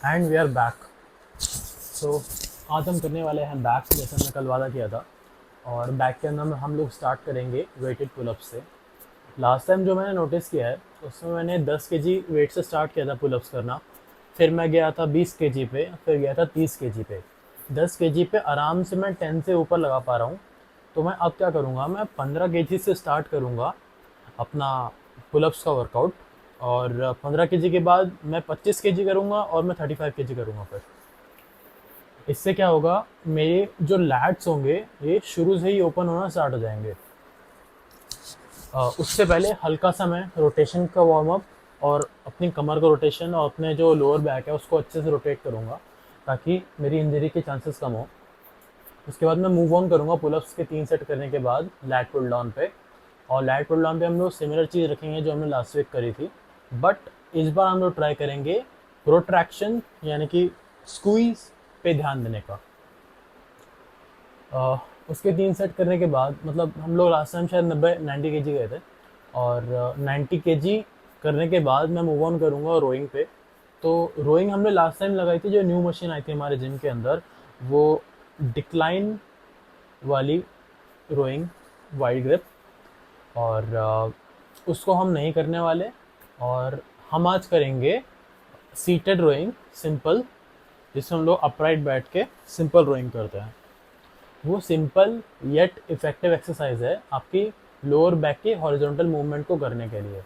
And we are back. So आज हम करने वाले हैं बैक, जैसे हमने कल वादा किया था। और बैक के अंदर हम लोग स्टार्ट करेंगे वेटेड पुलअप से। लास्ट टाइम जो मैंने नोटिस किया है उसमें मैंने 10 kg वेट से स्टार्ट किया था पुलअप्स करना। फिर मैं गया था 20 kg पे, फिर गया था 30 kg पे। 10 kg पे आराम से मैं 10 से ऊपर लगा पा रहा हूँ। तो मैं अब क्या करूँगा, मैं 15 kg से स्टार्ट करूँगा अपना पुलअप्स का वर्कआउट। और 15 kg के बाद मैं 25 kg करूँगा और मैं 35 kg करूँगा। फिर इससे क्या होगा, मेरे जो लैट्स होंगे ये शुरू से ही ओपन होना स्टार्ट हो जाएंगे। उससे पहले हल्का सा मैं रोटेशन का वार्म अप और अपनी कमर का रोटेशन और अपने जो लोअर बैक है उसको अच्छे से रोटेट करूँगा, ताकि मेरी इंजरी के चांसेस कम हो। उसके बाद मैं मूव ऑन करूँगा पुलअप्स के 3 सेट करने के बाद लैट पुल डाउन पे। और लैट पुल डाउन पे हम लोग सिमिलर चीज़ रखेंगे जो हमने लास्ट वीक करी थी, बट इस बार हम लोग ट्राई करेंगे प्रोट्रैक्शन, यानी कि स्क्वीज पे ध्यान देने का। उसके 3 सेट करने के बाद, मतलब हम लोग लास्ट टाइम शायद 90 गए थे। और 90 kg करने के बाद मैं मूव ऑन करूँगा रोइंग पे। तो रोइंग हमने लास्ट टाइम लगाई थी, जो न्यू मशीन आई थी हमारे जिम के अंदर, वो डिक्लाइन वाली रोइंग, वाइड ग्रिप। और उसको हम नहीं करने वाले। और हम आज करेंगे सीटेड रोइंग, सिंपल, जिसमें हम लोग अपराइट बैठ के सिंपल रोइंग करते हैं। वो सिंपल येट इफेक्टिव एक्सरसाइज है आपकी लोअर बैक की हॉरिजॉन्टल मूवमेंट को करने के लिए।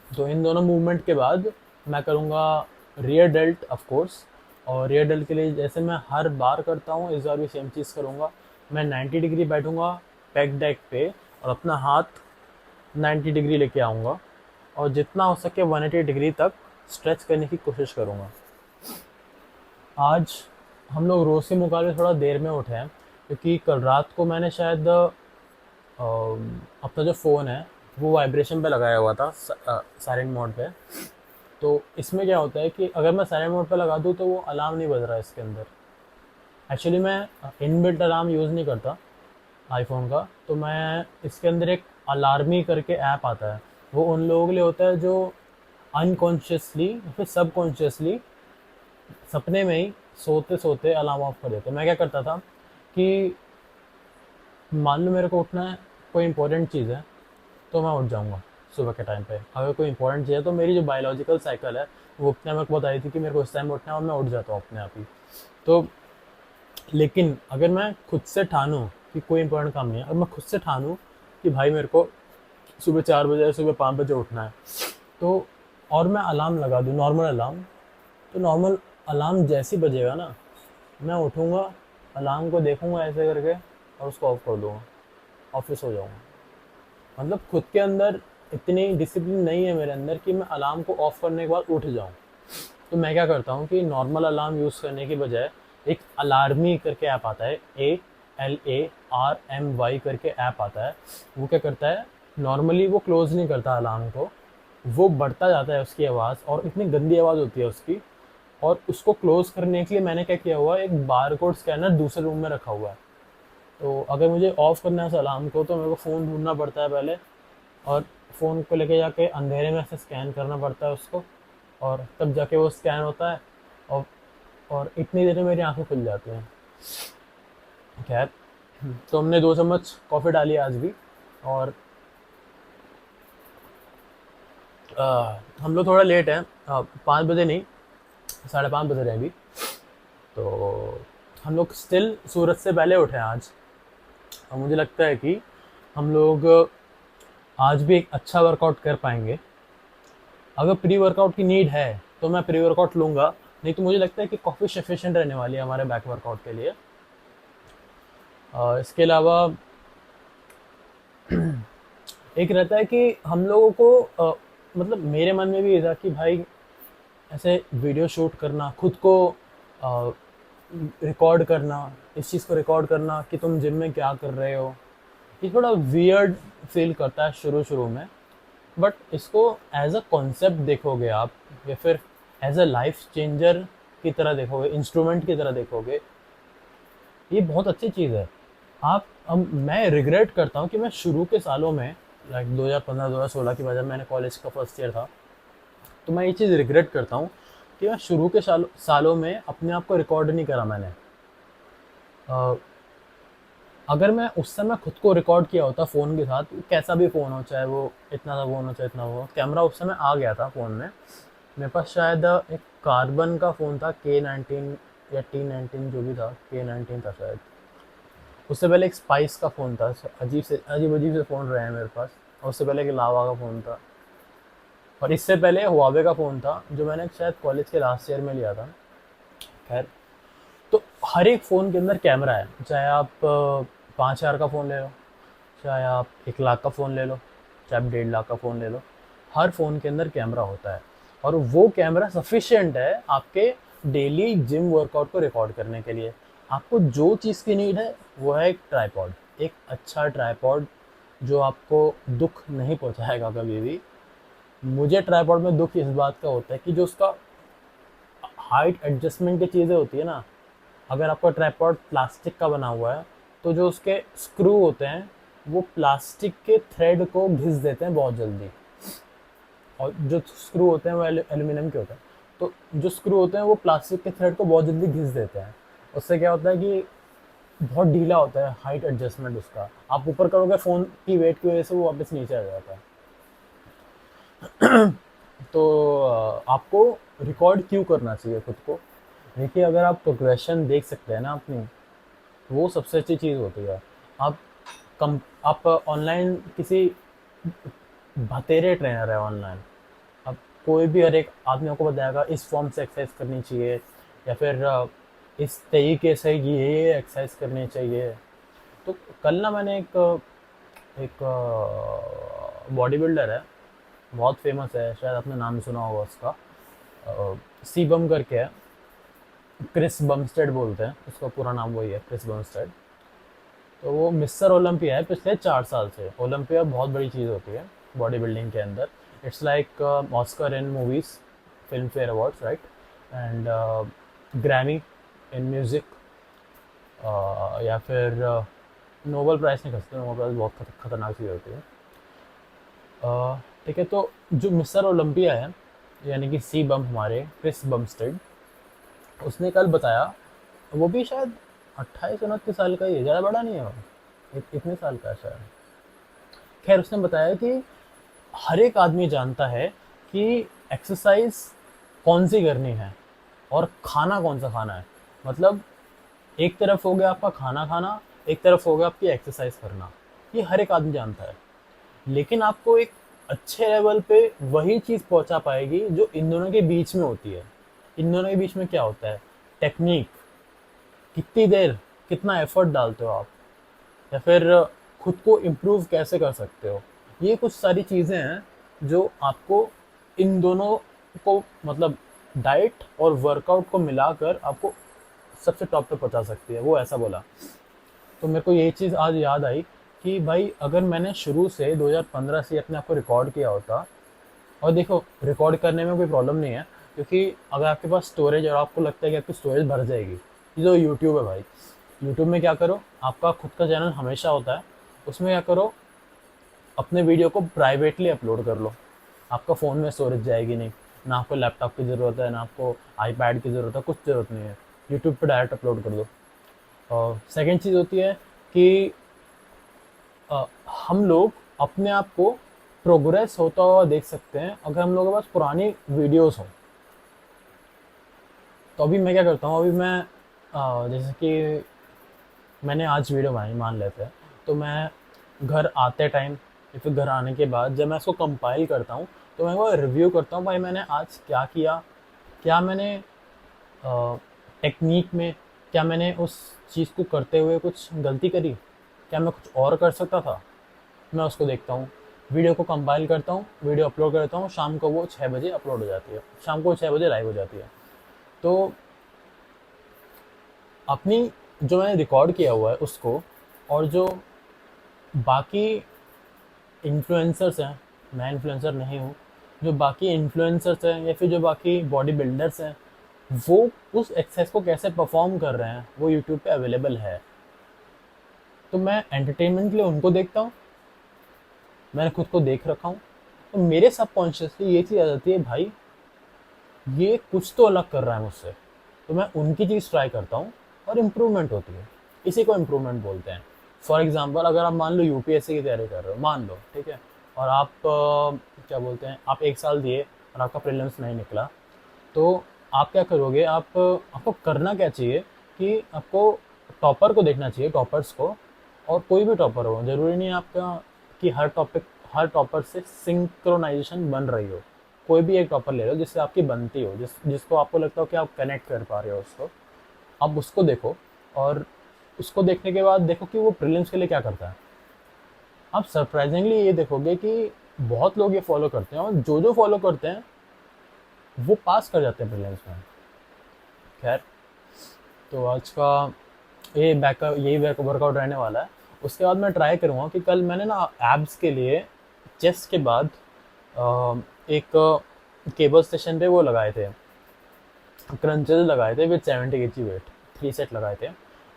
तो इन दोनों मूवमेंट के बाद मैं करूँगा रियर डेल्ट ऑफ कोर्स। और रियर डेल्ट के लिए जैसे मैं हर बार करता हूँ, इस बार भी सेम चीज़ करूँगा। मैं 90 डिग्री बैठूँगा पैक डेक पे और अपना हाथ 90 डिग्री लेके आऊँगा और जितना हो सके 180 डिग्री तक स्ट्रेच करने की कोशिश करूँगा। आज हम लोग रोज़ के मुकाबले थोड़ा देर में उठे हैं, क्योंकि कल रात को मैंने शायद अपना जो फ़ोन है वो वाइब्रेशन पे लगाया हुआ था, साइलेंट मोड पे। तो इसमें क्या होता है कि अगर मैं साइलेंट मोड पे लगा दूँ तो वो अलार्म नहीं बज रहा है इसके अंदर। एक्चुअली मैं इनबिल्ट अलार्म यूज़ नहीं करता आईफोन का। तो मैं इसके अंदर एक अलार्मी करके ऐप आता है, वो उन लोगों के लिए होता है जो अनकॉन्शियसली या फिर सबकॉन्शियसली सपने में ही सोते सोते अलार्म ऑफ कर देते। मैं क्या करता था कि मान लो मेरे को उठना है, कोई इंपॉर्टेंट चीज़ है, तो मैं उठ जाऊँगा सुबह के टाइम पे। अगर कोई इंपॉर्टेंट चीज़ है तो मेरी जो बायोलॉजिकल साइकिल है वो अपने मेरे को बताई थी कि मेरे को इस टाइम उठना है, और मैं उठ जाता हूँ अपने आप ही। तो लेकिन अगर मैं खुद से ठानूँ कि कोई इंपॉर्टेंट काम नहीं है, अगर मैं खुद से ठानूँ कि भाई मेरे को सुबह 4 बजे, सुबह 5 बजे उठना है, तो और मैं अलार्म लगा दूँ, नॉर्मल अलार्म, तो नॉर्मल अलार्म जैसे ही बजेगा ना, मैं उठूँगा, अलार्म को देखूँगा ऐसे करके और उसको ऑफ कर दूँगा, ऑफिस हो जाऊँगा। मतलब खुद के अंदर इतनी डिसिप्लिन नहीं है मेरे अंदर कि मैं अलार्म को ऑफ करने के बाद उठ जाऊँ। तो मैं क्या करता हूँ कि नॉर्मल अलार्म यूज़ करने की बजाय एक अलार्मी करके ऐप आता है, ALARMY करके ऐप आता है। वो क्या करता है, नॉर्मली वो क्लोज़ नहीं करता अलार्म को, वो बढ़ता जाता है उसकी आवाज़, और इतनी गंदी आवाज़ होती है उसकी। और उसको क्लोज़ करने के लिए मैंने क्या किया हुआ है, एक बार कोड स्कैनर दूसरे रूम में रखा हुआ है। तो अगर मुझे ऑफ़ करना है उस अलार्म को तो मेरे को फ़ोन ढूंढना पड़ता है पहले, और फ़ोन को लेके जाके अंधेरे में से स्कैन करना पड़ता है उसको, और तब जाके वो स्कैन होता है। और और इतनी देर में मेरी आंखें खुल जाती हैं। खैर, तो हमने 2 चम्मच कॉफ़ी डाली आज भी। और हम लोग थोड़ा लेट हैं, 5 बजे नहीं, 5:30 बज रहे हैं अभी। तो हम लोग स्टिल सूरज से पहले उठे हैं आज। और मुझे लगता है कि हम लोग आज भी एक अच्छा वर्कआउट कर पाएंगे। अगर प्री वर्कआउट की नीड है तो मैं प्री वर्कआउट लूँगा, नहीं तो मुझे लगता है कि काफ़ी सफिशिएंट रहने वाली है हमारे बैक वर्कआउट के लिए। इसके अलावा एक रहता है कि हम लोगों को मतलब मेरे मन में भी ये था कि भाई ऐसे वीडियो शूट करना, खुद को रिकॉर्ड करना, इस चीज़ को रिकॉर्ड करना कि तुम जिम में क्या कर रहे हो, ये थोड़ा वियर्ड फील करता है शुरू शुरू में। बट इसको एज अ कॉन्सेप्ट देखोगे आप, या फिर एज अ लाइफ चेंजर की तरह देखोगे, इंस्ट्रूमेंट की तरह देखोगे, ये बहुत अच्छी चीज़ है। आप अब मैं रिग्रेट करता हूँ कि मैं शुरू के सालों में, लाइक 2015 2016 की वजह, मैंने कॉलेज का फर्स्ट ईयर था, तो मैं ये चीज़ रिग्रेट करता हूँ कि मैं शुरू के सालों में अपने आप को रिकॉर्ड नहीं करा मैंने। अ, अगर मैं उस समय खुद को रिकॉर्ड किया होता फ़ोन के साथ, कैसा भी फ़ोन हो, चाहे वो इतना सा फ़ोन हो, चाहे इतना हो, कैमरा उस समय आ गया था फ़ोन में। मेरे पास शायद एक कार्बन का फ़ोन था, K19 या T19 जो भी था, K19 था शायद। उससे पहले एक स्पाइस का फ़ोन था, अजीब अजीब से फ़ोन रहे हैं मेरे पास। और उससे पहले एक लावा का फ़ोन था। और इससे पहले हुआवे का फ़ोन था, जो मैंने शायद कॉलेज के लास्ट ईयर में लिया था। खैर, तो हर एक फ़ोन के अंदर कैमरा है, चाहे आप 5,000 का फ़ोन ले लो, चाहे आप 1 लाख का फ़ोन ले लो, चाहे आप 1.5 लाख का फ़ोन ले लो, हर फ़ोन के अंदर कैमरा होता है। और वो कैमरा सफिशिएंट है आपके डेली जिम वर्कआउट को रिकॉर्ड करने के लिए। आपको जो चीज़ की नीड है वो है एक ट्राइपॉड, एक अच्छा ट्राइपॉड जो आपको दुख नहीं पहुंचाएगा कभी भी। मुझे ट्राइपॉड में दुख इस बात का होता है कि जो उसका हाइट एडजस्टमेंट की चीज़ें होती है ना, अगर आपका ट्राइपॉड प्लास्टिक का बना हुआ है तो जो उसके स्क्रू होते हैं वो प्लास्टिक के थ्रेड को घिस देते हैं बहुत जल्दी। और जो स्क्रू होते हैं वो एल्यूमिनियम के होते हैं, तो जो स्क्रू होते हैं वो प्लास्टिक के थ्रेड को बहुत जल्दी घिस देते हैं। उससे क्या होता है कि बहुत ढीला होता है हाइट एडजस्टमेंट उसका। आप ऊपर करोगे फ़ोन की वेट की वजह से वो वापस नीचे आ जाता है। तो आपको रिकॉर्ड क्यों करना चाहिए खुद को? देखिए, अगर आप प्रोग्रेशन देख सकते हैं ना अपनी, वो सबसे अच्छी चीज़ होती है। आप आप ऑनलाइन किसी भतेरे ट्रेनर है ऑनलाइन, अब कोई भी हर एक आदमी आपको बताएगा इस फॉर्म से एक्सरसाइज करनी चाहिए, या फिर इस तरीके से ये एक्सरसाइज करनी चाहिए। तो कल ना मैंने एक एक बॉडी बिल्डर है, बहुत फेमस है, शायद आपने नाम सुना होगा उसका, सी बम करके है, क्रिस बमस्टेड बोलते हैं उसका पूरा नाम, वही है क्रिस बमस्टेड। तो वो मिस्टर ओलंपिया है पिछले 4 साल से। ओलंपिया बहुत बड़ी चीज़ होती है बॉडी बिल्डिंग के अंदर। It's like Oscar in movies, film fair awards, right, and Grammy in music, या फिर नोबल प्राइज़ नहीं कर सकते, नोबल प्राइज़ बहुत खतरनाक चीज़ होती है। ठीक है, तो जो मिस्टर ओलंपिया है, यानी कि सी बम हमारे क्रिस बमस्टेड, उसने कल बताया, वो भी शायद 28-29 साल का ही है, ज़्यादा बड़ा नहीं है वो, इतने साल का है शायद। खैर, उसने बताया कि हर एक आदमी जानता है कि एक्सरसाइज कौन सी करनी है और खाना कौन सा खाना है। मतलब एक तरफ हो गया आपका खाना खाना, एक तरफ हो गया आपकी एक्सरसाइज करना, ये हर एक आदमी जानता है। लेकिन आपको एक अच्छे लेवल पे वही चीज़ पहुंचा पाएगी जो इन दोनों के बीच में होती है। इन दोनों के बीच में क्या होता है? टेक्निक, कितनी देर, कितना एफर्ट डालते हो आप, या फिर खुद को इम्प्रूव कैसे कर सकते हो। ये कुछ सारी चीज़ें हैं जो आपको इन दोनों को, मतलब डाइट और वर्कआउट को मिलाकर आपको सबसे टॉप पे पहुंचा सकती है, वो ऐसा बोला। तो मेरे को ये चीज़ आज याद आई कि भाई, अगर मैंने शुरू से 2015 से अपने आप को रिकॉर्ड किया होता, और देखो रिकॉर्ड करने में कोई प्रॉब्लम नहीं है, क्योंकि अगर आपके पास स्टोरेज और आपको लगता है कि आपकी स्टोरेज भर जाएगी, ये जो यूट्यूब है भाई, यूट्यूब में क्या करो, आपका खुद का चैनल हमेशा होता है, उसमें क्या करो, अपने वीडियो को प्राइवेटली अपलोड कर लो। आपका फ़ोन में स्टोरेज जाएगी नहीं, ना आपको लैपटॉप की ज़रूरत है, ना आपको आईपैड की ज़रूरत है, कुछ ज़रूरत नहीं है, यूट्यूब पर डायरेक्ट अपलोड कर दो। और सेकेंड चीज़ होती है कि हम लोग अपने आप को प्रोग्रेस होता हुआ देख सकते हैं अगर हम लोगों के पास पुरानी वीडियोस हों। तो अभी मैं क्या करता हूँ, अभी मैं जैसे कि मैंने आज वीडियो बनाई मान लेते हैं, तो मैं घर आते टाइम या फिर घर आने के बाद जब मैं इसको कंपाइल करता हूँ, तो मैं वो रिव्यू करता हूँ, भाई मैंने आज क्या किया, क्या मैंने टेक्निक में, क्या मैंने उस चीज़ को करते हुए कुछ गलती करी, क्या मैं कुछ और कर सकता था। मैं उसको देखता हूँ, वीडियो को कंपाइल करता हूँ, वीडियो अपलोड करता हूँ, शाम को वो 6 बजे अपलोड हो जाती है, शाम को 6 बजे लाइव हो जाती है। तो अपनी जो मैंने रिकॉर्ड किया हुआ है उसको, और जो बाकी इन्फ्लुएंसर्स हैं, मैं इन्फ्लुएंसर नहीं हूँ, जो बाकी इन्फ्लुएंसर्स हैं या फिर जो बाकी बॉडी बिल्डर्स हैं, वो उस एक्सरसाइज को कैसे परफॉर्म कर रहे हैं, वो यूट्यूब पे अवेलेबल है। तो मैं एंटरटेनमेंट के लिए उनको देखता हूँ, मैंने खुद को देख रखा हूँ, तो मेरे सबकॉन्शियसली ये चीज़ आ जाती है, भाई ये कुछ तो अलग कर रहा है मुझसे, तो मैं उनकी चीज़ ट्राई करता हूँ और इम्प्रूवमेंट होती है। इसी को इम्प्रूवमेंट बोलते हैं। फॉर एग्जांपल अगर आप मान लो यूपीएससी की तैयारी कर रहे हो, मान लो, ठीक है, और आप क्या बोलते हैं, आप 1 साल दिए और आपका प्रीलिम्स नहीं निकला, तो आप क्या करोगे, आपको करना क्या चाहिए कि आपको टॉपर को देखना चाहिए, टॉपर्स को। और कोई भी टॉपर हो, ज़रूरी नहीं है आपका कि हर टॉपर से सिंक्रोनाइजेशन बन रही हो। कोई भी एक टॉपर ले लो जिससे आपकी बनती हो, जिसको आपको लगता हो कि आप कनेक्ट कर पा रहे हो उसको, आप उसको देखो। और उसको देखने के बाद देखो कि वो प्रीलिम्स के लिए क्या करता है। आप सरप्राइजिंगली ये देखोगे कि बहुत लोग ये फॉलो करते हैं, और जो जो फॉलो करते हैं वो पास कर जाते हैं प्रीलिम्स में। खैर, तो आज का यही बैक वर्कआउट रहने वाला है। उसके बाद मैं ट्राई करूँगा कि कल मैंने ना एब्स के लिए चेस्ट के बाद एक केबल स्टेशन पे वो लगाए थे, क्रंचेस लगाए थे विद 70 kg वेट, 3 सेट लगाए थे।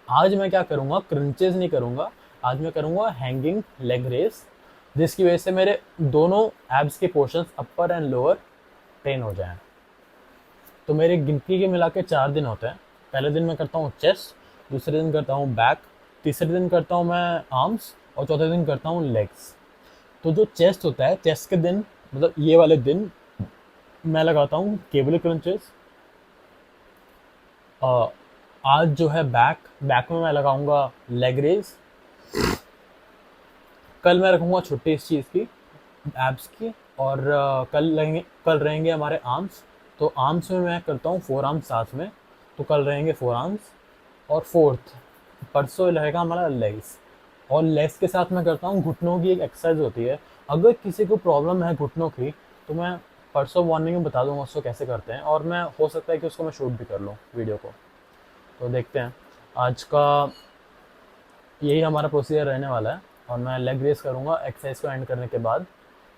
आज मैं क्या करूँगा, क्रंचेस नहीं करूँगा, आज मैं करूँगा हैंगिंग लेग रेस, जिसकी वजह से मेरे दोनों एब्स के portions upper and lower train हो जाएं। तो मेरे गिनती के मिला के 4 दिन होते हैं। पहले दिन मैं करता हूँ चेस्ट, दूसरे दिन करता हूँ बैक, तीसरे दिन करता हूँ मैं आर्म्स, और चौथे दिन करता हूँ लेग्स। तो जो चेस्ट होता है, चेस्ट के दिन मतलब ये वाले दिन मैं लगाता हूँ केबल क्रंचेस। आज जो है बैक में मैं लगाऊंगा लेग रेस। कल मैं रखूँगा छुट्टी इस चीज़ की, एब्स की। और कल रहेंगे हमारे आर्म्स। तो आर्म्स में मैं करता हूँ 4 आर्म्स साथ में, तो कल रहेंगे 4 आर्म्स। और फोर्थ परसों रहेगा हमारा लेग्स। और लेग्स के साथ मैं करता हूँ घुटनों की एक एक्सरसाइज होती है। अगर किसी को प्रॉब्लम है घुटनों की, तो मैं परसों मॉर्निंग में बता दूंगा उसको कैसे करते हैं, और मैं हो सकता है कि उसको मैं शूट भी कर लूँ वीडियो को। तो देखते हैं, आज का यही हमारा प्रोसीजर रहने वाला है। और मैं लेग रेस करूँगा एक्सरसाइज को एंड करने के बाद।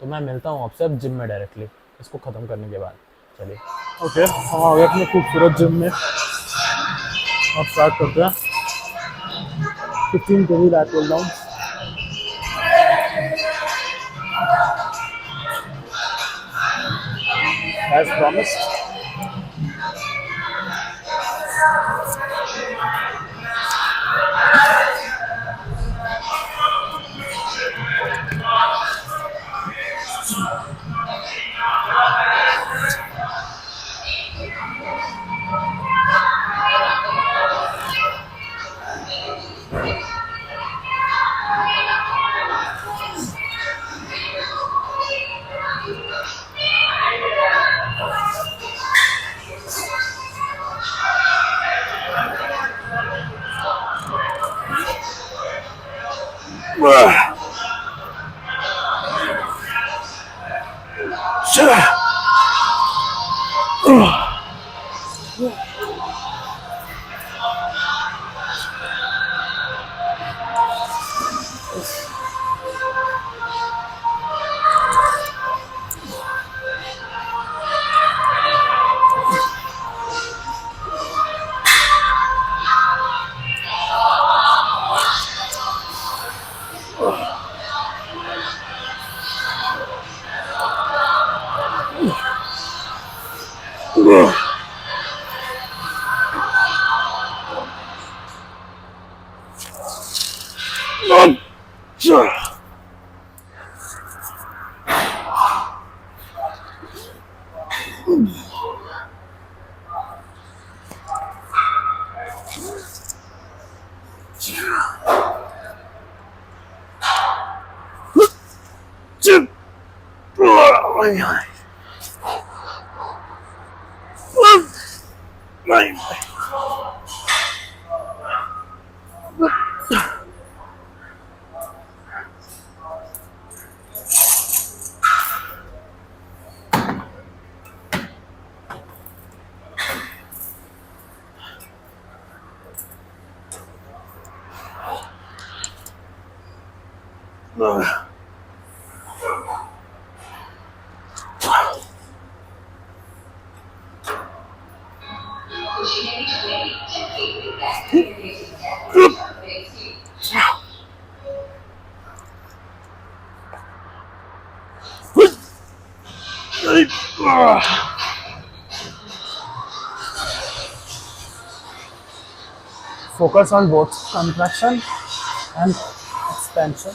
तो मैं मिलता हूँ आपसे अब जिम में डायरेक्टली, इसको ख़त्म करने के बाद। चलिए, ओके, हम आ गए अपने खूबसूरत जिम में। अब स्टार्ट करते हैं। 15 kg lat pull down. As promised. Focus on both contraction and expansion.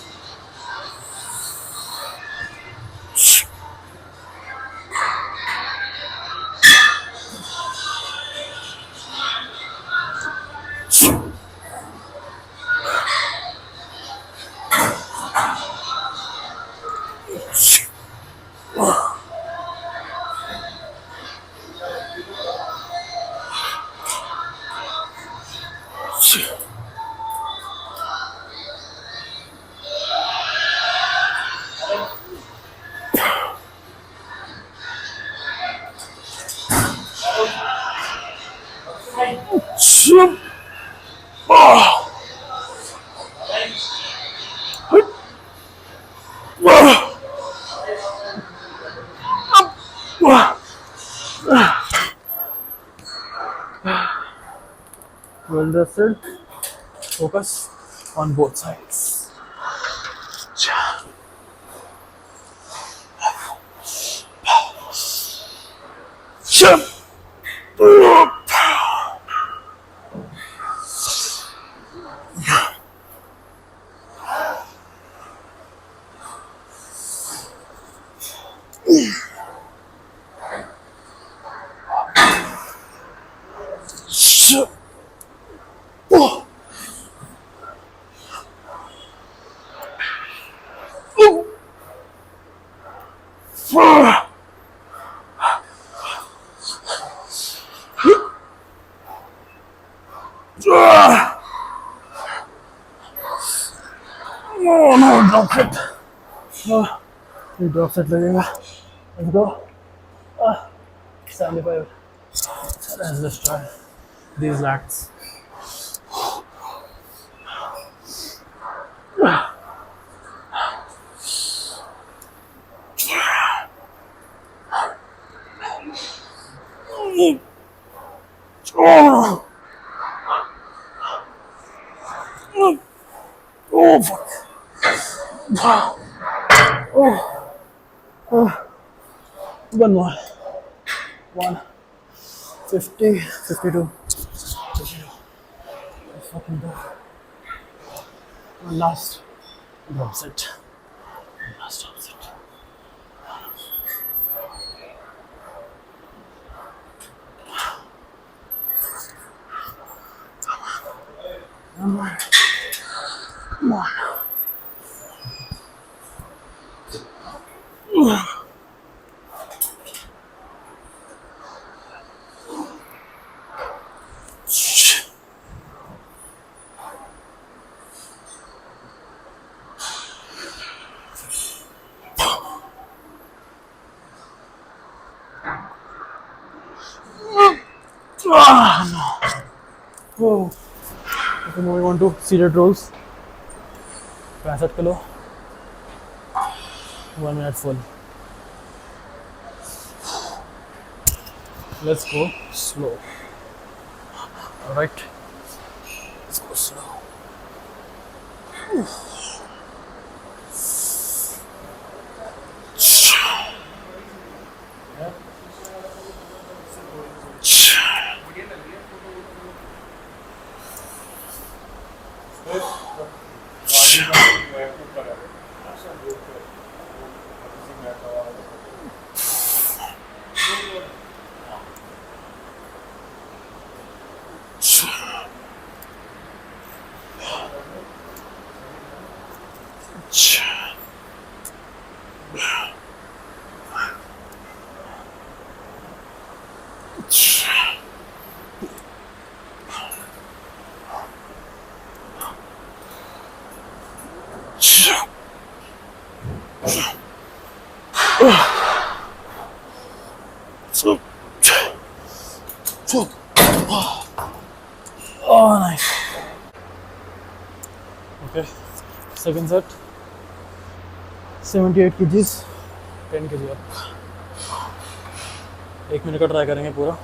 Well rested. Focus on both sides. Oh no, drop it. Oh, ये drop set लगेगा. Let's go. 75. Let's just try these lats. Oh, oh fuck. One more. 150, 52. Fucking go. One last drop set. Last drop set. One more. Come on. No. Oh. Okay, moving on to seated rolls. 65 kilo. 1 minute full. Let's go slow. Alright. Let's go slow. Oh, nice. Okay, second set. 78 kgs, 10 kg up. 1 minute का try करेंगे पूरा.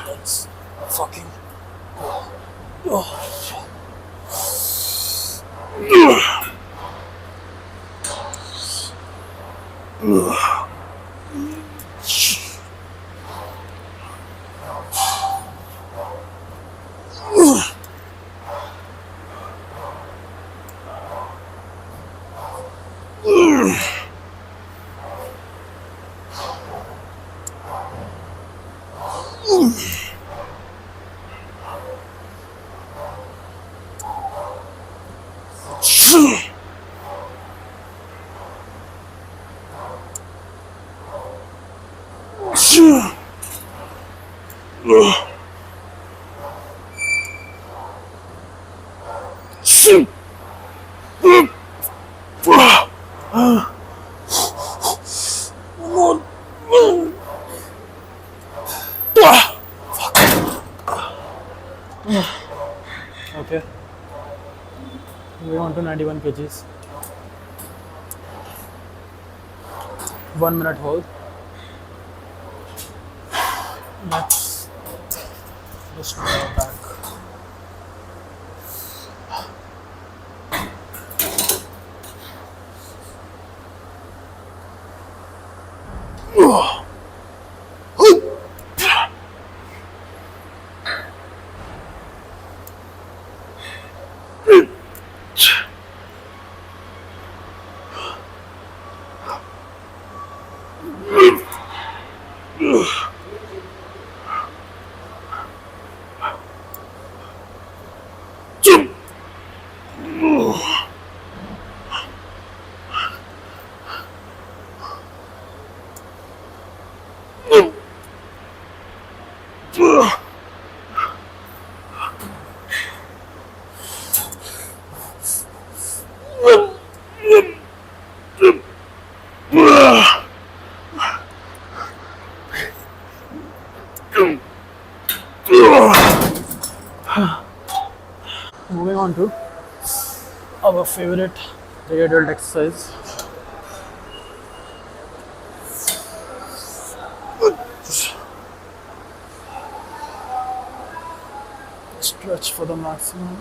Let's fucking go. Okay, we want to 91 kgs. 1 minute hold. Let's just go back. Moving on to our favorite rear delt exercise. Stretch for the maximum.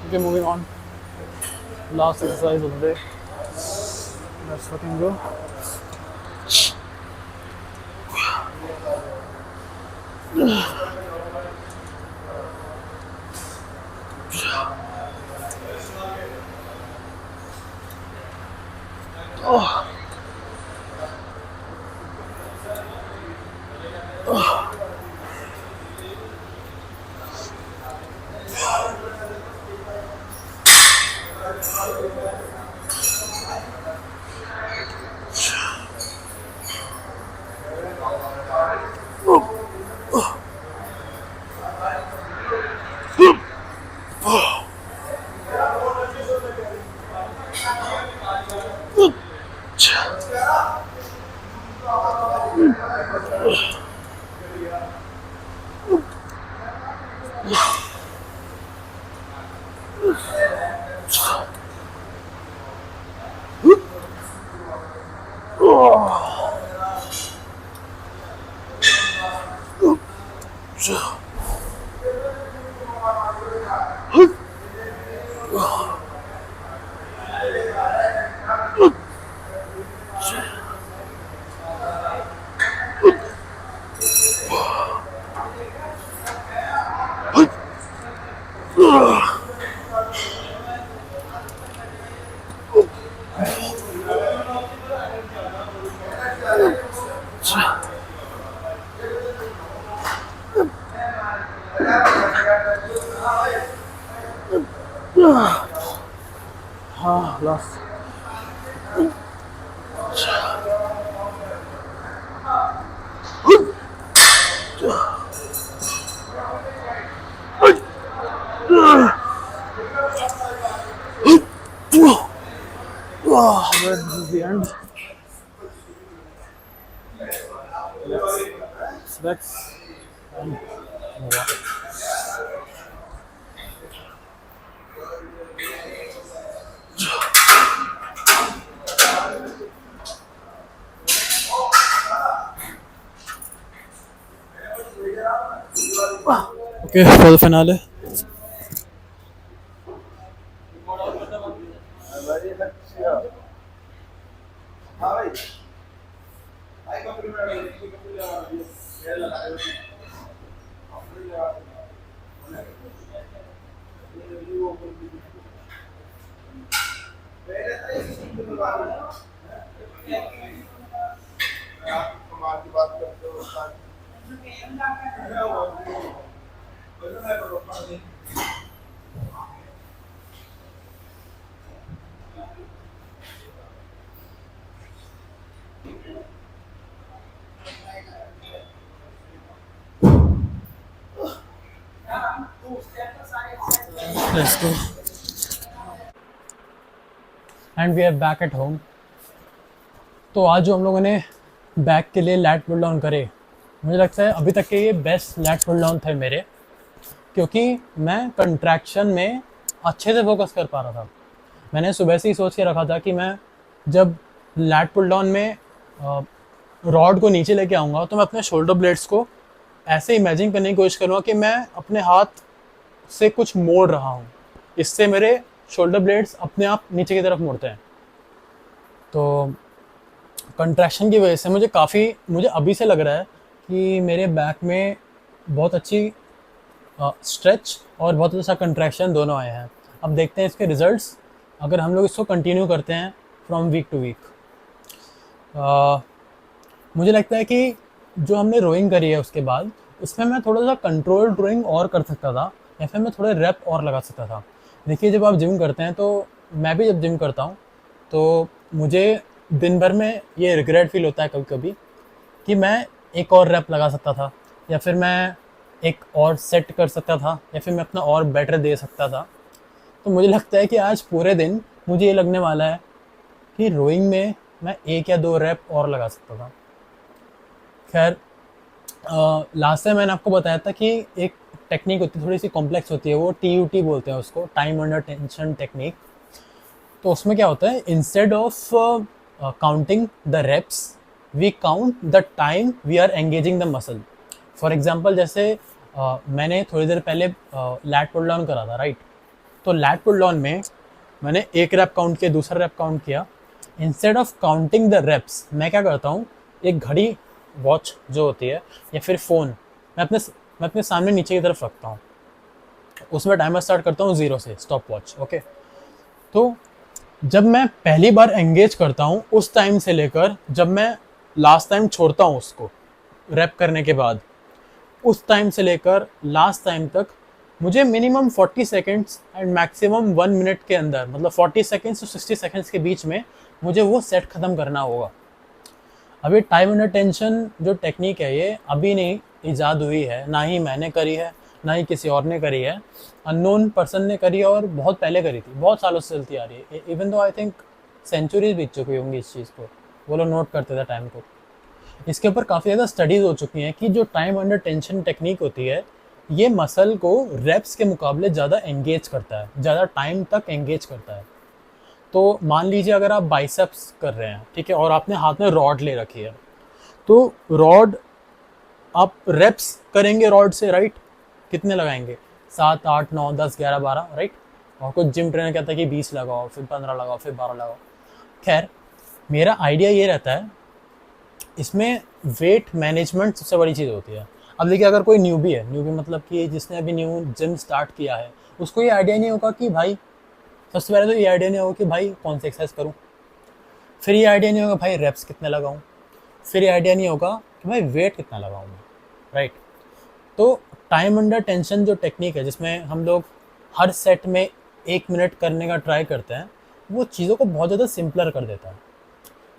Okay, moving on. Last exercise of the day. Let's fucking go. Last. This is the end. Let's and move on. Okay, for the finale. Let's go. And we are back at home. तो आज जो हम लोगों ने back के लिए light pull down करे, मुझे लगता है अभी तक के ये बेस्ट लैट पुल डाउन थे मेरे, क्योंकि मैं कंट्रैक्शन में अच्छे से फोकस कर पा रहा था. मैंने सुबह से ही सोच के रखा था कि मैं जब लैट पुल डाउन में रॉड को नीचे लेके आऊँगा तो मैं अपने शोल्डर ब्लेड्स को ऐसे इमेजिन करने की कोशिश करूँगा कि मैं अपने हाथ से कुछ मोड़ रहा हूँ. इससे मेरे शोल्डर ब्लेड्स अपने आप नीचे की तरफ मुड़ते हैं. तो कंट्रैक्शन की वजह से मुझे अभी से लग रहा है कि मेरे बैक में बहुत अच्छी स्ट्रेच और बहुत अच्छा कंट्रैक्शन दोनों आए हैं. अब देखते हैं इसके रिजल्ट्स, अगर हम लोग इसको कंटिन्यू करते हैं फ्रॉम वीक टू वीक. मुझे लगता है कि जो हमने रोइंग करी है उसके बाद उसमें मैं थोड़ा सा कंट्रोल ड्राइंग और कर सकता था, या फिर मैं थोड़े रैप और लगा सकता था। देखिए जब आप जिम करते हैं, तो मैं भी जब जिम करता हूँ तो मुझे दिन भर में ये रिग्रेट फील होता है कभी कभी कि मैं एक और रैप लगा सकता था, या फिर मैं एक और सेट कर सकता था, या फिर मैं अपना और बेटर दे सकता था। तो मुझे लगता है कि आज पूरे दिन मुझे ये लगने वाला है कि रोइंग में मैं एक या दो रैप और लगा सकता था। खैर, लास्ट टाइम मैंने आपको बताया था कि एक टेक्निक होती है, थोड़ी सी कॉम्प्लेक्स होती है, वो TUT बोलते हैं उसको, टाइम अंडर टेंशन टेक्निक। तो उसमें क्या होता है, instead of counting the reps we count the time we are engaging the muscle. For example जैसे मैंने थोड़ी देर पहले लैट पुल डाउन करा था, राइट। तो लैट पुल डाउन में मैंने एक रैप काउंट किया, दूसरा रैप काउंट किया। Instead of counting the reps मैं क्या करता हूँ, एक घड़ी, वॉच जो होती है, या फिर फ़ोन, मैं अपने सामने नीचे की तरफ रखता हूँ। उसमें टाइमर स्टार्ट करता हूँ 0 से, स्टॉप वॉच, ओके। तो जब मैं पहली बार एंगेज करता हूँ उस टाइम से लेकर जब मैं लास्ट टाइम छोड़ता हूँ उसको रैप करने के बाद, उस टाइम से लेकर लास्ट टाइम तक मुझे minimum 40 seconds and maximum 1 minute के अंदर, मतलब 40 सेकेंड्स to 60 सेकेंड्स के बीच में मुझे वो सेट ख़त्म करना होगा। अभी टाइम अंडर टेंशन जो टेक्निक है ये अभी नहीं ईजाद हुई है, ना ही मैंने करी है, ना ही किसी और ने करी है। अननोन पर्सन ने करी है और बहुत पहले करी थी, बहुत सालों से चलती आ रही है। Even though I think centuries बीत चुकी होंगी इस चीज़ को, वो लोग नोट करते थे टाइम को। इसके ऊपर काफ़ी ज़्यादा स्टडीज़ हो चुकी हैं कि जो टाइम अंडर टेंशन टेक्निक होती है ये मसल को रेप्स के मुकाबले ज़्यादा एंगेज करता है, ज़्यादा टाइम तक एंगेज करता है। तो मान लीजिए अगर आप बाइसेप्स कर रहे हैं, ठीक है, और आपने हाथ में रॉड ले रखी है, तो रॉड आप रेप्स करेंगे रॉड से, राइट। कितने लगाएंगे, 7 8 9 10 11 12, राइट। और कुछ जिम ट्रेनर कहता है कि 20 लगाओ, फिर 15 लगाओ, फिर 12 लगाओ। खैर, मेरा आइडिया ये रहता है, इसमें वेट मैनेजमेंट सबसे बड़ी चीज़ होती है। अब देखिए अगर कोई न्यूबी है, न्यूबी मतलब कि जिसने अभी न्यू जिम स्टार्ट किया है, उसको ये आइडिया नहीं होगा कि भाई, सबसे पहले तो ये आइडिया नहीं होगा कि भाई कौन सी एक्सरसाइज करूँ, फिर ये आइडिया नहीं होगा भाई रेप्स कितने लगाऊँ, फिर ये आइडिया नहीं होगा कि भाई वेट कितना लगाऊँ मैं, राइट। तो टाइम अंडर टेंशन जो टेक्निक है जिसमें हम लोग हर सेट में 1 मिनट करने का ट्राई करते हैं, वो चीज़ों को बहुत ज़्यादा सिंपलर कर देता है।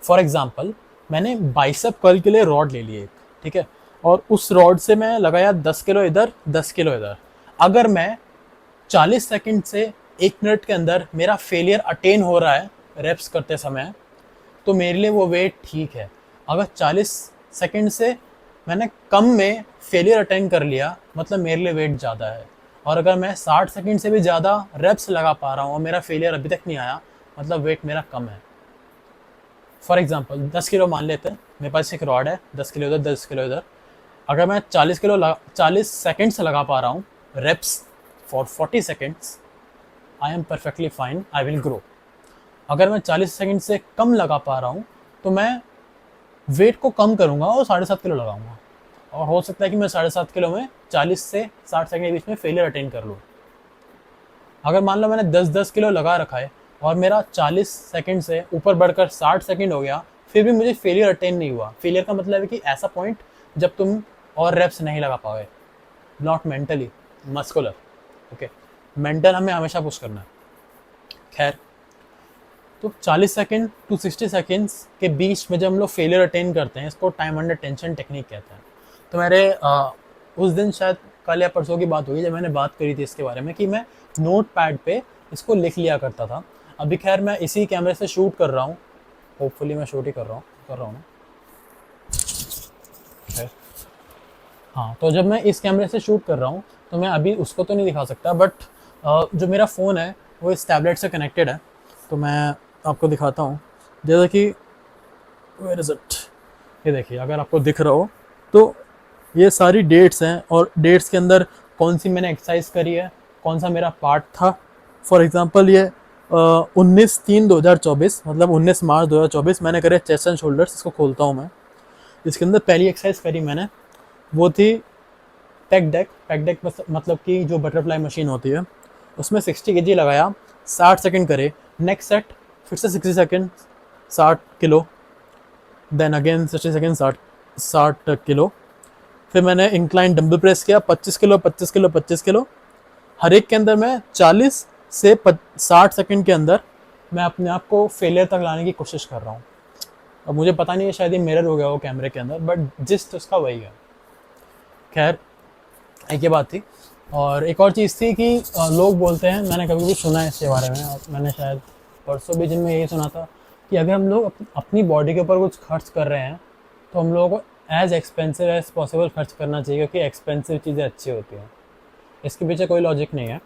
फॉर एग्जाम्पल, मैंने बाइसेप कर्ल के लिए रॉड ले ली एक, ठीक है, और उस रॉड से मैं लगाया 10 किलो इधर, 10 किलो इधर। अगर मैं 40 सेकंड से 1 मिनट के अंदर मेरा फेलियर अटेन हो रहा है रेप्स करते समय, तो मेरे लिए वो वेट ठीक है। अगर 40 सेकंड से मैंने कम में फेलियर अटेन कर लिया, मतलब मेरे लिए वेट ज़्यादा है। और अगर मैं 60 सेकंड से भी ज़्यादा रेप्स लगा पा रहा हूँ और मेरा फेलियर अभी तक नहीं आया, मतलब वेट मेरा कम है। फॉर एग्जाम्पल 10 किलो मान लेते हैं, मेरे पास एक रॉड है, 10 किलो इधर, 10 किलो इधर। अगर मैं 40 सेकेंड से लगा पा रहा हूँ reps for 40 seconds, I am perfectly fine, I will grow. अगर मैं 40 सेकेंड से कम लगा पा रहा हूँ तो मैं वेट को कम करूँगा और 7.5 किलो लगाऊंगा। और हो सकता है कि मैं 7.5 किलो में 40 से 60 सेकेंड के बीच में फेलियर अटेन कर लूँ। अगर मान लो मैंने 10-10 किलो लगा रखा है और मेरा 40 सेकंड से ऊपर बढ़कर 60 सेकंड हो गया, फिर भी मुझे फेलियर अटेन नहीं हुआ। फेलियर का मतलब है कि ऐसा पॉइंट जब तुम और रेप्स नहीं लगा पाओगे, not mentally, muscular, okay. Mental हमें हमेशा पुश करना है। खैर, तो 40 सेकंड टू 60 सेकंड्स के बीच में जब हम लोग फेलियर अटेन करते हैं, इसको टाइम अंडर टेंशन टेक्निक कहते हैं। तो मेरे उस दिन शायद कल या परसों की बात होगी जब मैंने बात करी थी इसके बारे में कि मैं नोट पैड पे इसको लिख लिया करता था। अभी खैर मैं इसी कैमरे से शूट कर रहा हूँ, होपफुली मैं शूट ही कर रहा हूँ ना। खैर, हाँ, तो जब मैं इस कैमरे से शूट कर रहा हूँ तो मैं अभी उसको तो नहीं दिखा सकता, बट जो मेरा फ़ोन है वो इस टैबलेट से कनेक्टेड है, तो मैं आपको दिखाता हूँ। जैसे कि वेयर इज़ इट, ये देखिए, अगर आपको दिख रहा हो तो ये सारी डेट्स हैं, और डेट्स के अंदर कौन सी मैंने एक्सरसाइज करी है, कौन सा मेरा पार्ट था। फॉर एग्जांपल ये 19/3/2024, मतलब 19 मार्च 2024 मैंने करे चेस्ट एंड शोल्डर्स। इसको खोलता हूँ मैं। इसके अंदर पहली एक्सरसाइज करी मैंने वो थी पेक डेक। पेक डेक मतलब कि जो बटरफ्लाई मशीन होती है उसमें 60 kg लगाया, 60 सेकंड करे। नेक्स्ट सेट फिर से 60 second 60 kilo, then again 60 second 60 60 kilo. फिर मैंने इंक्लाइन डंबल प्रेस किया 25 किलो 25 किलो 25 किलो। हर एक के अंदर मैं 40 से 60 सेकंड के अंदर मैं अपने आप को फेलियर तक लाने की कोशिश कर रहा हूँ। अब मुझे पता नहीं है, शायद ये मिरर हो गया वो कैमरे के अंदर, बट जिस्ट उसका वही है। खैर, एक ये बात थी। और एक और चीज़ थी कि लोग बोलते हैं, मैंने कभी भी सुना है इसके बारे में, और मैंने शायद परसों भी जिनमें यही सुना था कि अगर हम लोग अपनी बॉडी के ऊपर कुछ खर्च कर रहे हैं तो हम लोगों को एज एक्सपेंसिव एज पॉसिबल खर्च करना चाहिए, क्योंकि एक्सपेंसिव चीज़ें अच्छी होती हैं। इसके पीछे कोई लॉजिक नहीं है।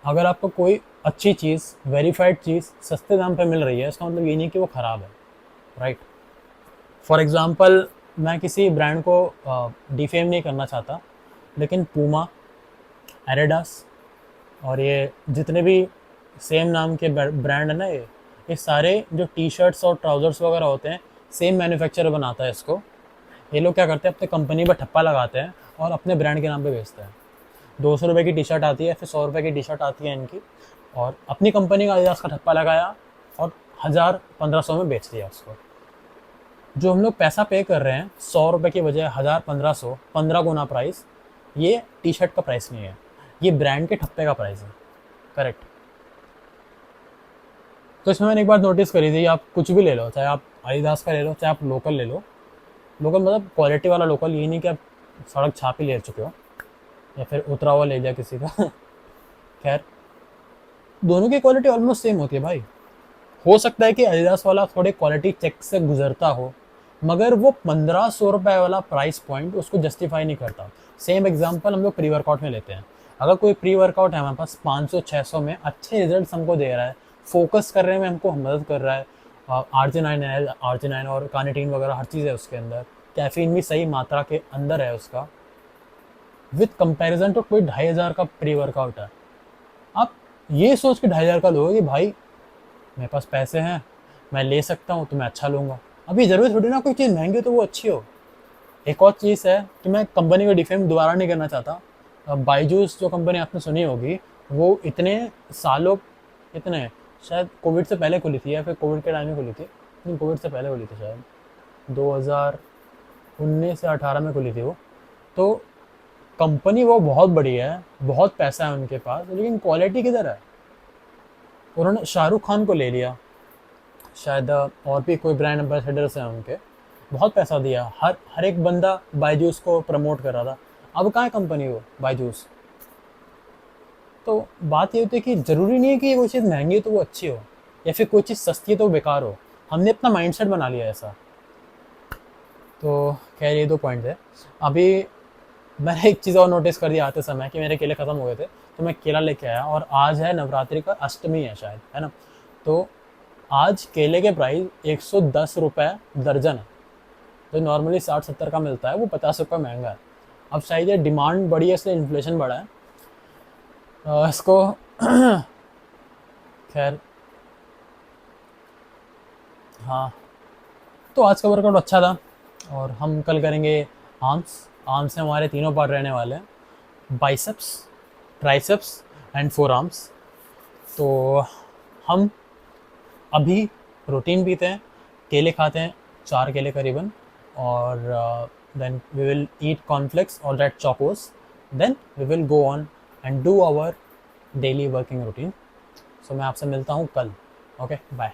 अगर आपको कोई अच्छी चीज़, वेरीफाइड चीज़ सस्ते दाम पे मिल रही है, इसका मतलब ये नहीं कि वो ख़राब है, राइट। फॉर एग्ज़ाम्पल, मैं किसी ब्रांड को डिफेम नहीं करना चाहता, लेकिन पूमा, एडिडास और ये जितने भी सेम नाम के ब्रांड है ना, ये सारे जो टी शर्ट्स और ट्राउज़र्स वगैरह होते हैं, सेम मैन्युफैक्चरर बनाता है इसको। ये लोग क्या करते हैं, अपने कंपनी पर ठप्पा लगाते हैं और अपने ब्रांड के नाम पे बेचते हैं। 200 रुपये की टी शर्ट आती है, फिर 100 रुपये की टी शर्ट आती है इनकी, और अपनी कंपनी का एडिडास का ठप्पा लगाया और 1000-1500 में बेच दिया उसको। जो हम लोग पैसा पे कर रहे हैं 100 रुपये की बजाय 1000-1500, 15 गुना प्राइस, ये टी शर्ट का प्राइस नहीं है, ये ब्रांड के ठप्पे का प्राइस है। करेक्ट। तो इसमें मैंने एक बात नोटिस करी थी, आप कुछ भी ले लो, चाहे आप एडिडास का ले लो, चाहे आप लोकल ले लो। लोकल मतलब क्वालिटी वाला लोकल, ये नहीं कि आप सड़क छाप ही ले चुके हो या फिर उतरा हुआ ले लिया किसी का। खैर, दोनों की क्वालिटी ऑलमोस्ट सेम होती है भाई। हो सकता है कि एडिडास वाला थोड़े क्वालिटी चेक से गुजरता हो, मगर वो 1500 रुपये वाला प्राइस पॉइंट उसको जस्टिफाई नहीं करता। सेम एग्जांपल हम लोग प्री वर्कआउट में लेते हैं। अगर कोई प्री वर्कआउट है हमारे पास 500-600 में अच्छे रिजल्ट्स हमको दे रहा है, फोकस करने में हमको मदद कर रहा है, RG9 है, RG9 और कार्निटीन वगैरह हर चीज़ है उसके अंदर, कैफीन भी सही मात्रा के अंदर है उसका, विथ कंपैरिजन टू कोई 2500 का प्री वर्कआउट है, आप ये सोच के 2500 का लोगे कि भाई मेरे पास पैसे हैं, मैं ले सकता हूँ तो मैं अच्छा लूँगा। अभी ज़रूरी थोड़ी ना कोई चीज़ महंगी हो तो वो अच्छी हो। एक और चीज़ है कि मैं कंपनी को डिफेम दोबारा नहीं करना चाहता। बायजूस जो कंपनी आपने सुनी होगी, वो इतने सालों, इतने शायद कोविड से पहले खुली थी या फिर कोविड के टाइम में खुली थी, नहीं कोविड से पहले खुली थी, शायद 2019 या 18 में खुली थी वो। तो कंपनी वो बहुत बड़ी है, बहुत पैसा है उनके पास, लेकिन क्वालिटी किधर है। उन्होंने शाहरुख खान को ले लिया, शायद और भी कोई ब्रांड एम्बेसडर्स हैं उनके, बहुत पैसा दिया, हर एक बंदा बायजूस को प्रमोट कर रहा था। अब कहाँ है कंपनी वो बायजूस। तो बात ये होती है कि ज़रूरी नहीं है कि कोई चीज़ महंगी हो तो वो अच्छी हो, या फिर कोई चीज़ सस्ती है तो वो बेकार हो। हमने अपना माइंडसेट बना लिया ऐसा। तो खैर, ये 2 पॉइंट है। अभी मैंने एक चीज़ और नोटिस कर दिया आते समय कि मेरे केले ख़त्म हो गए थे, तो मैं केला लेके आया, और आज है नवरात्रि का अष्टमी है शायद, है ना। तो आज केले के प्राइस 110 रुपये दर्जन है। जो नॉर्मली 60-70 का मिलता है, वो 50 रुपये महंगा है। अब शायद ये डिमांड बढ़ी है, इसलिए इन्फ्लेशन बढ़ा है। इसको खैर, हाँ। तो आज का वर्कआउट अच्छा था, और हम कल करेंगे आर्म्स। आर्म्स से हमारे तीनों पार्ट रहने वाले हैं, biceps, triceps and four arms. तो हम अभी प्रोटीन पीते हैं, केले खाते हैं, 4 केले करीबन, और then we will eat cornflakes और that Chocos, then we will go on and do our daily working routine. So मैं आपसे मिलता हूँ कल। Okay, bye.